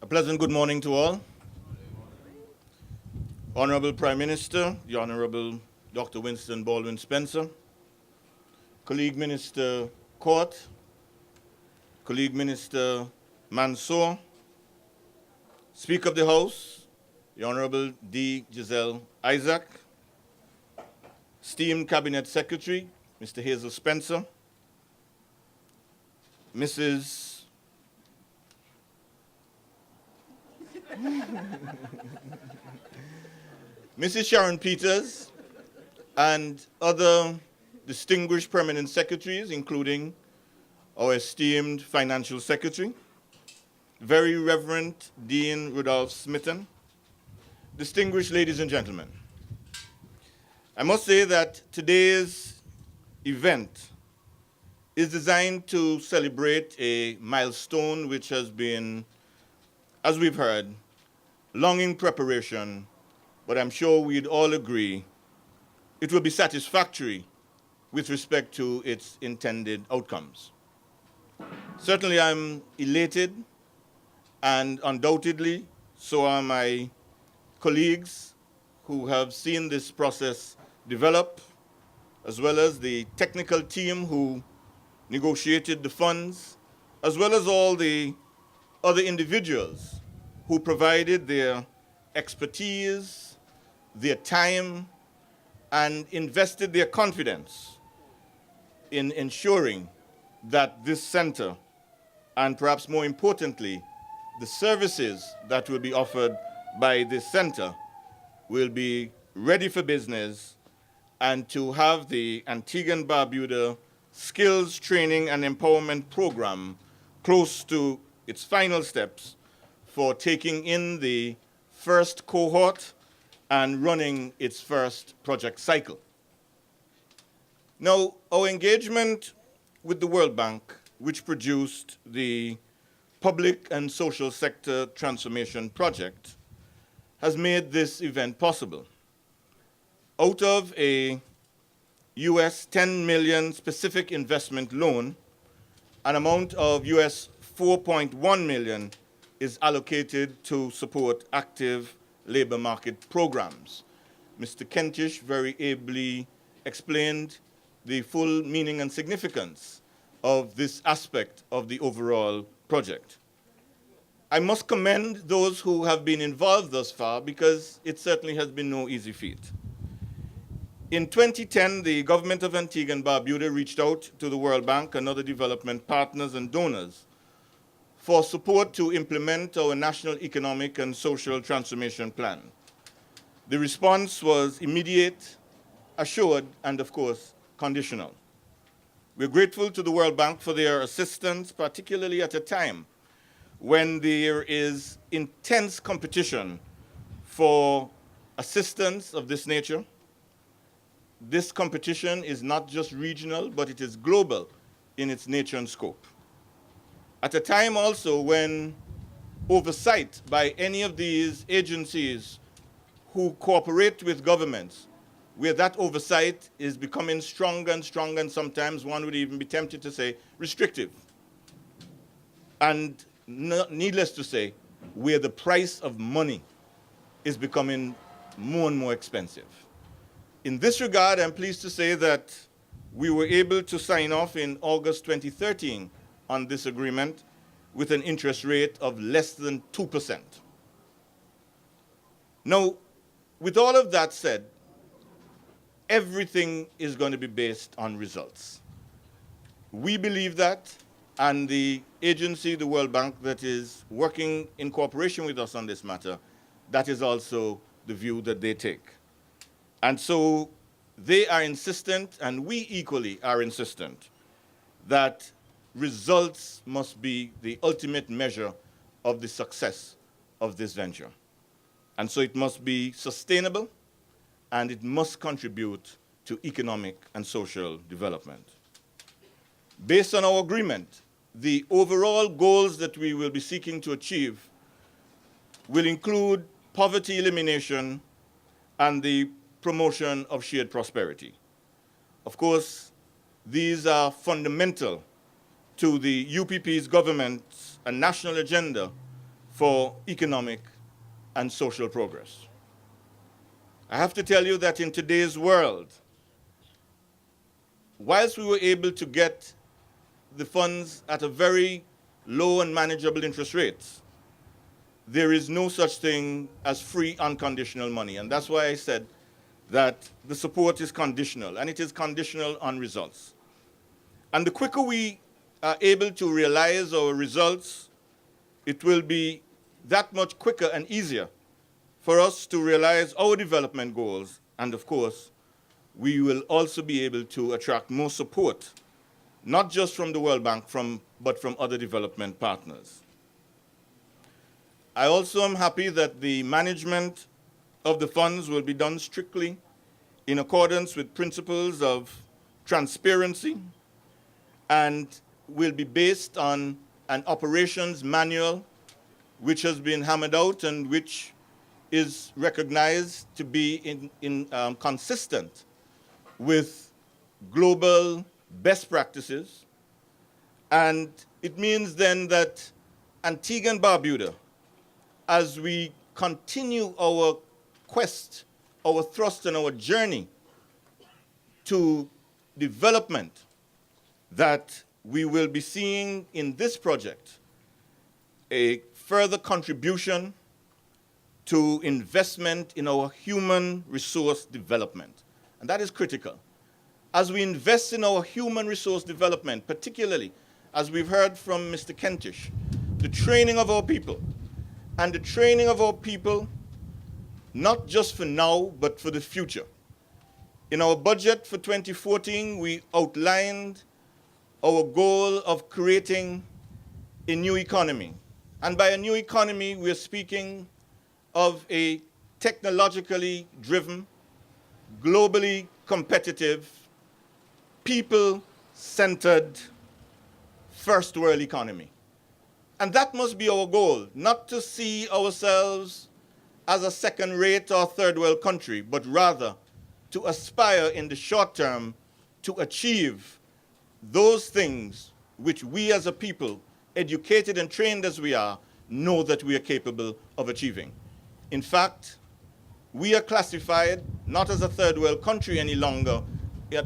A pleasant good morning to all. Honorable Prime Minister, the Honorable Dr. Winston Baldwin Spencer, colleague Minister Court, colleague Minister Mansour, Speaker of the House, the Honorable D. Giselle Isaac, esteemed Cabinet Secretary, Mr. Hazel Spencer, Mrs. Mrs. Sharon Peters, and other distinguished permanent secretaries, including our esteemed Financial Secretary, Very Reverend Dean Rudolph Smitten, distinguished ladies and gentlemen. I must say that today's event is designed to celebrate a milestone which has been, as we've heard, long in preparation, but I'm sure we'd all agree it will be satisfactory with respect to its intended outcomes. Certainly I'm elated, and undoubtedly so are my colleagues who have seen this process develop, as well as the technical team who negotiated the funds, as well as all the other individuals who provided their expertise, their time, and invested their confidence in ensuring that this center, and perhaps more importantly, the services that will be offered by this center, will be ready for business, and to have the Antigua and Barbuda Skills Training and Empowerment Program close to its final steps for taking in the first cohort and running its first project cycle. Now, our engagement with the World Bank, which produced the Public and Social Sector Transformation Project, has made this event possible. Out of a US 10 million specific investment loan, an amount of US 4.1 million is allocated to support active labor market programs. Mr. Kentish very ably explained the full meaning and significance of this aspect of the overall project. I must commend those who have been involved thus far, because it certainly has been no easy feat. In 2010, the government of Antigua and Barbuda reached out to the World Bank and other development partners and donors for support to implement our National Economic and Social Transformation Plan. The response was immediate, assured, and of course, conditional. We're grateful to the World Bank for their assistance, particularly at a time when there is intense competition for assistance of this nature. This competition is not just regional, but it is global in its nature and scope. At a time also when oversight by any of these agencies who cooperate with governments, where that oversight is becoming stronger and stronger, and sometimes one would even be tempted to say restrictive. And needless to say, where the price of money is becoming more and more expensive. In this regard, I'm pleased to say that we were able to sign off in August 2013 on this agreement with an interest rate of less than 2%. Now, with all of that said, everything is going to be based on results. We believe that, and the agency, the World Bank, that is working in cooperation with us on this matter, that is also the view that they take. And so they are insistent, and we equally are insistent, that results must be the ultimate measure of the success of this venture. And so it must be sustainable, and it must contribute to economic and social development. Based on our agreement, the overall goals that we will be seeking to achieve will include poverty elimination and the promotion of shared prosperity. Of course, these are fundamental to the UPP's government's national agenda for economic and social progress. I have to tell you that in today's world, whilst we were able to get the funds at a very low and manageable interest rates, there is no such thing as free unconditional money. And that's why I said that the support is conditional, and it is conditional on results. And the quicker we are able to realize our results, it will be that much quicker and easier for us to realize our development goals. And of course, we will also be able to attract more support, not just from the World Bank, but from other development partners. I also am happy that the management of the funds will be done strictly in accordance with principles of transparency and will be based on an operations manual which has been hammered out and which is recognized to be consistent with global best practices. And it means then that Antigua and Barbuda, as we continue our quest, our thrust and our journey to development, that we will be seeing in this project a further contribution to investment in our human resource development. And that is critical. As we invest in our human resource development, particularly as we've heard from Mr. Kentish, the training of our people, and the training of our people, not just for now, but for the future. In our budget for 2014, we outlined our goal of creating a new economy. And by a new economy, we're speaking of a technologically driven, globally competitive, people-centered, first world economy. And that must be our goal, not to see ourselves as a second-rate or third world country, but rather to aspire in the short term to achieve those things which we as a people, educated and trained as we are, know that we are capable of achieving. In fact, we are classified not as a third world country any longer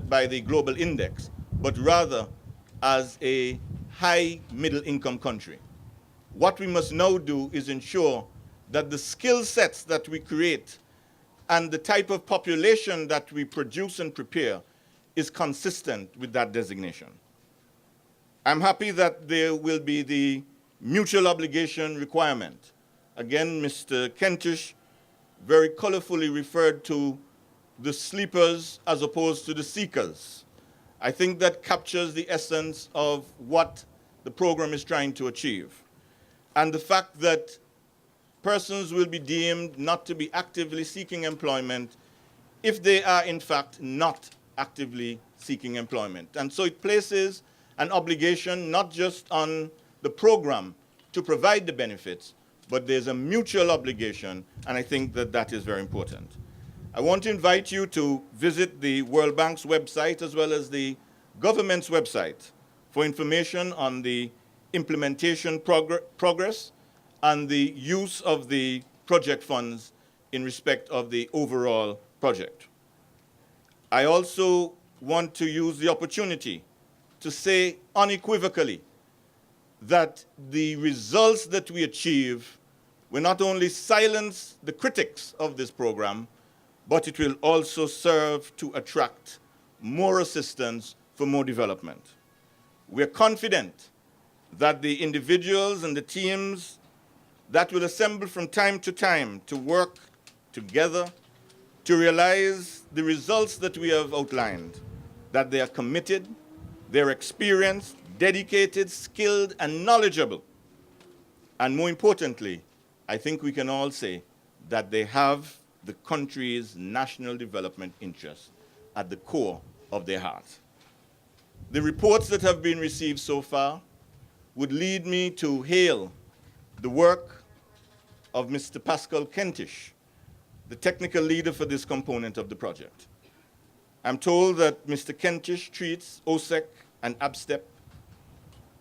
by the global index, but rather as a high middle income country. What we must now do is ensure that the skill sets that we create and the type of population that we produce and prepare is consistent with that designation. I'm happy that there will be the mutual obligation requirement. Again, Mr. Kentish very colorfully referred to the sleepers as opposed to the seekers. I think that captures the essence of what the program is trying to achieve. And the fact that persons will be deemed not to be actively seeking employment if they are, in fact, not actively seeking employment. And so it places an obligation not just on the program to provide the benefits, but there's a mutual obligation, and I think that that is very important. I want to invite you to visit the World Bank's website as well as the government's website for information on the implementation progress and the use of the project funds in respect of the overall project. I also want to use the opportunity to say unequivocally that the results that we achieve will not only silence the critics of this program, but it will also serve to attract more assistance for more development. We're confident that the individuals and the teams that will assemble from time to time to work together to realize the results that we have outlined, that they are committed, they're experienced, dedicated, skilled, and knowledgeable. And more importantly, I think we can all say that they have the country's national development interests at the core of their heart. The reports that have been received so far would lead me to hail the work of Mr. Pascal Kentish, the technical leader for this component of the project. I'm told that Mr. Kentish treats OSEC and ABSTEP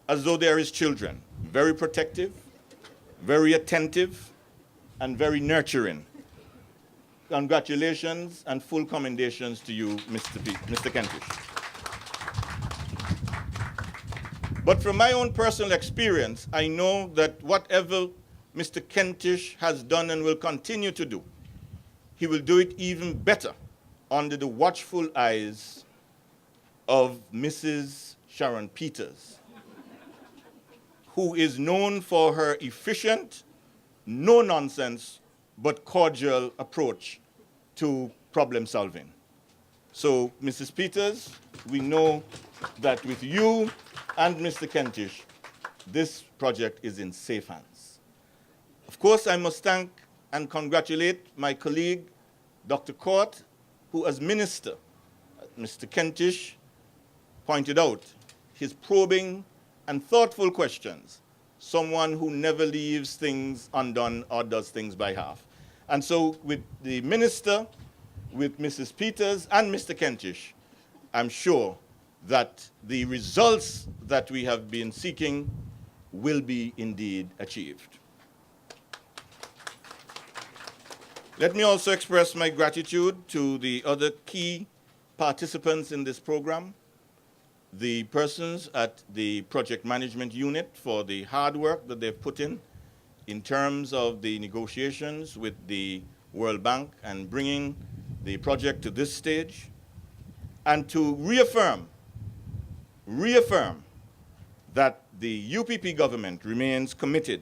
as though they are his children, very protective, very attentive, and very nurturing. Congratulations and full commendations to you, Mr. Kentish. But from my own personal experience, I know that whatever Mr. Kentish has done and will continue to do, he will do it even better under the watchful eyes of Mrs. Sharon Peters, who is known for her efficient, no-nonsense, but cordial approach to problem solving. So, Mrs. Peters, we know that with you and Mr. Kentish, this project is in safe hands. Of course, I must thank and congratulate my colleague, Dr. Court, who as minister, Mr. Kentish pointed out, his probing and thoughtful questions, someone who never leaves things undone or does things by half. And so with the minister, with Mrs. Peters and Mr. Kentish, I'm sure that the results that we have been seeking will be indeed achieved. Let me also express my gratitude to the other key participants in this program, the persons at the project management unit for the hard work that they've put in terms of the negotiations with the World Bank and bringing the project to this stage, and to reaffirm that the UPP government remains committed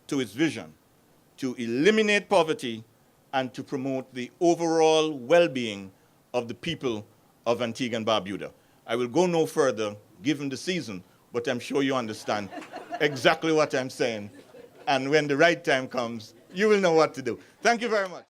to its vision to eliminate poverty and to promote the overall well-being of the people of Antigua and Barbuda. I will go no further, given the season, but I'm sure you understand exactly what I'm saying. And when the right time comes, you will know what to do. Thank you very much.